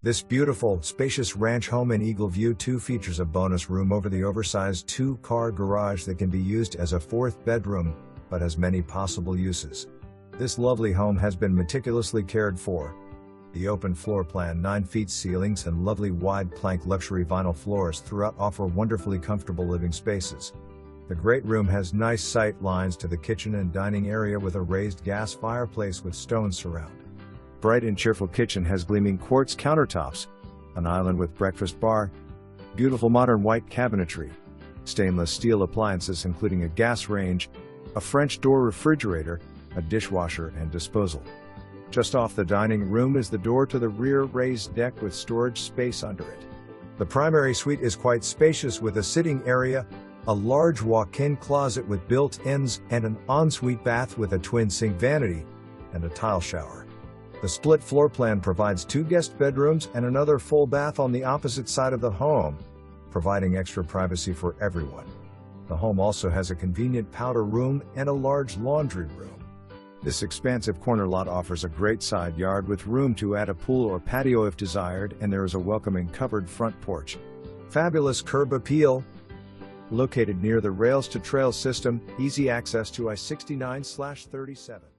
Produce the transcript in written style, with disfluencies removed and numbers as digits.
This beautiful, spacious ranch home in Eagleview II features a bonus room over the oversized two-car garage that can be used as a fourth bedroom, but has many possible uses. This lovely home has been meticulously cared for. The open floor plan, 9 feet ceilings and lovely wide plank luxury vinyl floors throughout offer wonderfully comfortable living spaces. The great room has nice sight lines to the kitchen and dining area with a raised gas fireplace with stone surround. Bright and cheerful kitchen has gleaming quartz countertops, an island with breakfast bar, beautiful modern white cabinetry, stainless steel appliances including a gas range, a French door refrigerator, a dishwasher and disposal. Just off the dining room is the door to the rear raised deck with storage space under it. The primary suite is quite spacious with a sitting area, a large walk-in closet with built-ins, and an ensuite bath with a twin sink vanity and a tile shower. The split floor plan provides 2 guest bedrooms and another full bath on the opposite side of the home, providing extra privacy for everyone. The home also has a convenient powder room and a large laundry room. This expansive corner lot offers a great side yard with room to add a pool or patio if desired, and there is a welcoming covered front porch. Fabulous curb appeal. Located near the rails to trail system, easy access to I-69/37.